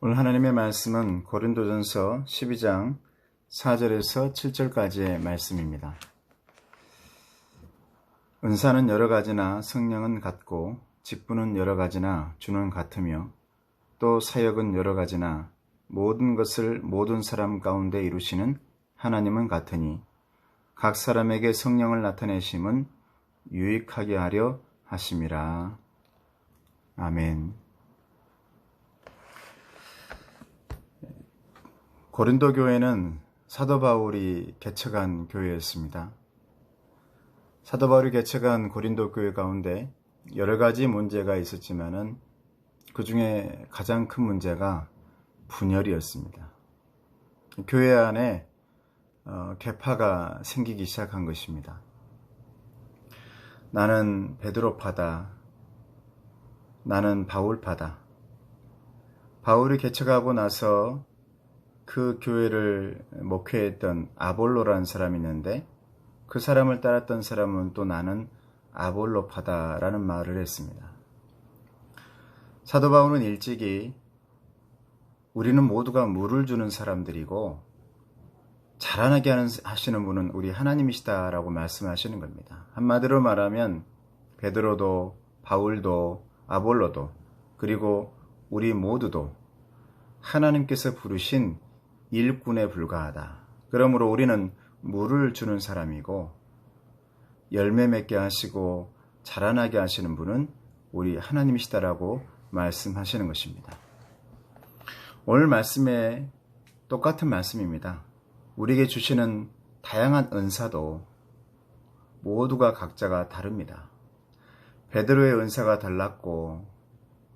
오늘 하나님의 말씀은 고린도전서 12장 4절에서 7절까지의 말씀입니다. 은사는 여러 가지나 성령은 같고 직분은 여러 가지나 주는 같으며 또 사역은 여러 가지나 모든 것을 모든 사람 가운데 이루시는 하나님은 같으니 각 사람에게 성령을 나타내심은 유익하게 하려 하심이라. 아멘. 고린도 교회는 사도 바울이 개척한 교회였습니다. 사도 바울이 개척한 고린도 교회 가운데 여러 가지 문제가 있었지만은 그 중에 가장 큰 문제가 분열이었습니다. 교회 안에 계파가 생기기 시작한 것입니다. 나는 베드로파다. 나는 바울파다. 바울이 개척하고 나서 그 교회를 목회했던 아볼로라는 사람이 있는데 그 사람을 따랐던 사람은 또 나는 아볼로파다라는 말을 했습니다. 사도 바울은 일찍이 우리는 모두가 물을 주는 사람들이고 자라나게 하시는 분은 우리 하나님이시다라고 말씀하시는 겁니다. 한마디로 말하면 베드로도 바울도 아볼로도 그리고 우리 모두도 하나님께서 부르신 일꾼에 불과하다. 그러므로 우리는 물을 주는 사람이고 열매 맺게 하시고 자라나게 하시는 분은 우리 하나님이시다라고 말씀하시는 것입니다. 오늘 말씀에 똑같은 말씀입니다. 우리에게 주시는 다양한 은사도 모두가 각자가 다릅니다. 베드로의 은사가 달랐고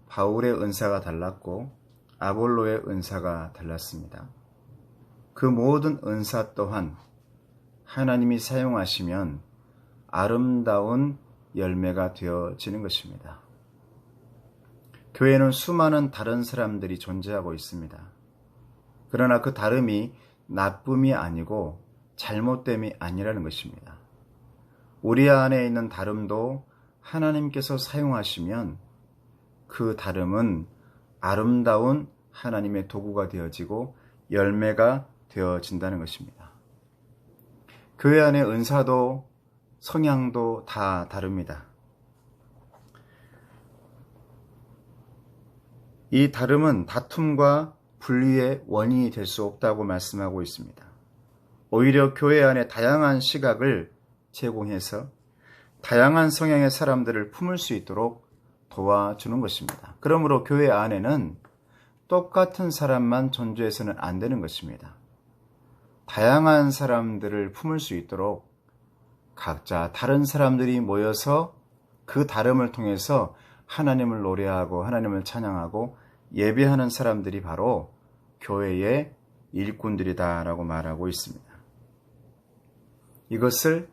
바울의 은사가 달랐고 아볼로의 은사가 달랐습니다. 그 모든 은사 또한 하나님이 사용하시면 아름다운 열매가 되어지는 것입니다. 교회는 수많은 다른 사람들이 존재하고 있습니다. 그러나 그 다름이 나쁨이 아니고 잘못됨이 아니라는 것입니다. 우리 안에 있는 다름도 하나님께서 사용하시면 그 다름은 아름다운 하나님의 도구가 되어지고 열매가 되어진다는 것입니다. 교회 안의 은사도 성향도 다 다릅니다. 이 다름은 다툼과 분리의 원인이 될 수 없다고 말씀하고 있습니다. 오히려 교회 안에 다양한 시각을 제공해서 다양한 성향의 사람들을 품을 수 있도록 도와주는 것입니다. 그러므로 교회 안에는 똑같은 사람만 존재해서는 안 되는 것입니다. 다양한 사람들을 품을 수 있도록 각자 다른 사람들이 모여서 그 다름을 통해서 하나님을 노래하고 하나님을 찬양하고 예배하는 사람들이 바로 교회의 일꾼들이다라고 말하고 있습니다. 이것을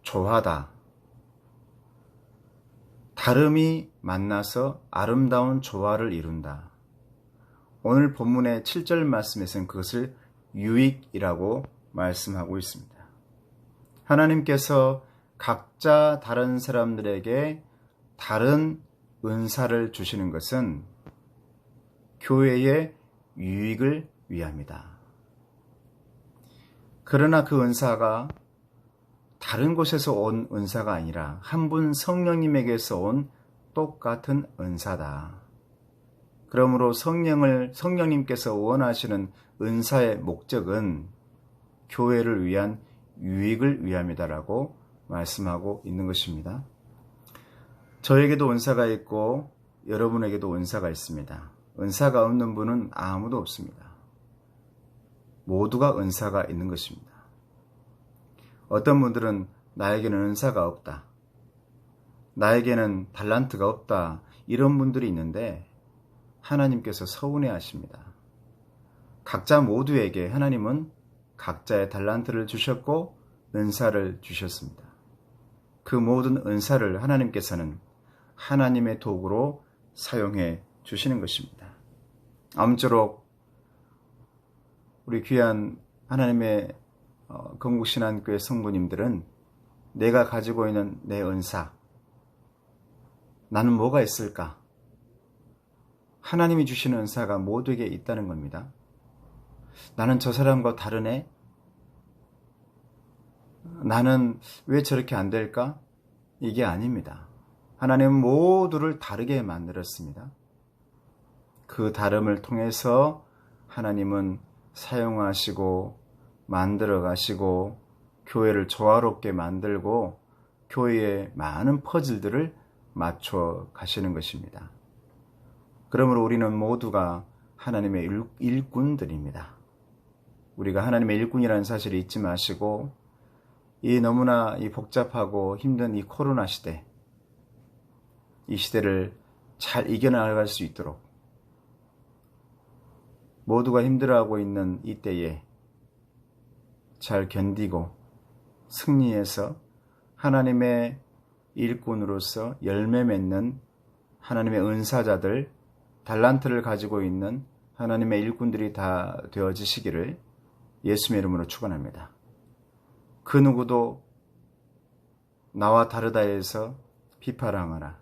조화다. 다름이 만나서 아름다운 조화를 이룬다. 오늘 본문의 7절 말씀에서는 그것을 유익이라고 말씀하고 있습니다. 하나님께서 각자 다른 사람들에게 다른 은사를 주시는 것은 교회의 유익을 위함이다. 그러나 그 은사가 다른 곳에서 온 은사가 아니라 한 분 성령님에게서 온 똑같은 은사다. 그러므로 성령님께서 원하시는 은사의 목적은 교회를 위한 유익을 위함이다라고 말씀하고 있는 것입니다. 저에게도 은사가 있고 여러분에게도 은사가 있습니다. 은사가 없는 분은 아무도 없습니다. 모두가 은사가 있는 것입니다. 어떤 분들은 나에게는 은사가 없다. 나에게는 달란트가 없다. 이런 분들이 있는데 하나님께서 서운해 하십니다. 각자 모두에게 하나님은 각자의 달란트를 주셨고 은사를 주셨습니다. 그 모든 은사를 하나님께서는 하나님의 도구로 사용해 주시는 것입니다. 아무쪼록 우리 귀한 하나님의 건국신앙교회 성도님들은 내가 가지고 있는 내 은사, 나는 뭐가 있을까? 하나님이 주시는 은사가 모두에게 있다는 겁니다. 나는 저 사람과 다르네? 나는 왜 저렇게 안 될까? 이게 아닙니다. 하나님은 모두를 다르게 만들었습니다. 그 다름을 통해서 하나님은 사용하시고 만들어 가시고 교회를 조화롭게 만들고 교회의 많은 퍼즐들을 맞춰 가시는 것입니다. 그러므로 우리는 모두가 하나님의 일꾼들입니다. 우리가 하나님의 일꾼이라는 사실을 잊지 마시고 이 너무나 이 복잡하고 힘든 이 코로나 시대, 이 시대를 잘 이겨나갈 수 있도록 모두가 힘들어하고 있는 이때에 잘 견디고 승리해서 하나님의 일꾼으로서 열매 맺는 하나님의 은사자들, 달란트를 가지고 있는 하나님의 일꾼들이 다 되어지시기를 예수님의 이름으로 축원합니다. 그 누구도 나와 다르다 해서 비판하거나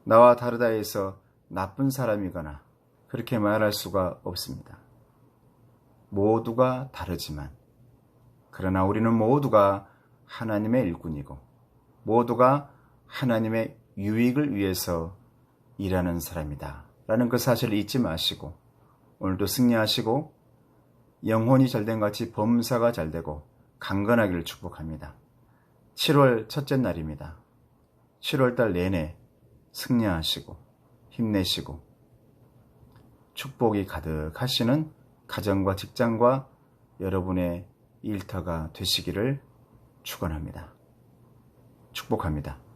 나와 다르다 해서 나쁜 사람이거나 그렇게 말할 수가 없습니다. 모두가 다르지만 그러나 우리는 모두가 하나님의 일꾼이고 모두가 하나님의 유익을 위해서 일하는 사람이다 라는 그 사실을 잊지 마시고 오늘도 승리하시고 영혼이 잘된 같이 범사가 잘되고 강건하기를 축복합니다. 7월 첫째 날입니다. 7월달 내내 승리하시고 힘내시고 축복이 가득하시는 가정과 직장과 여러분의 일터가 되시기를 축원합니다. 축복합니다.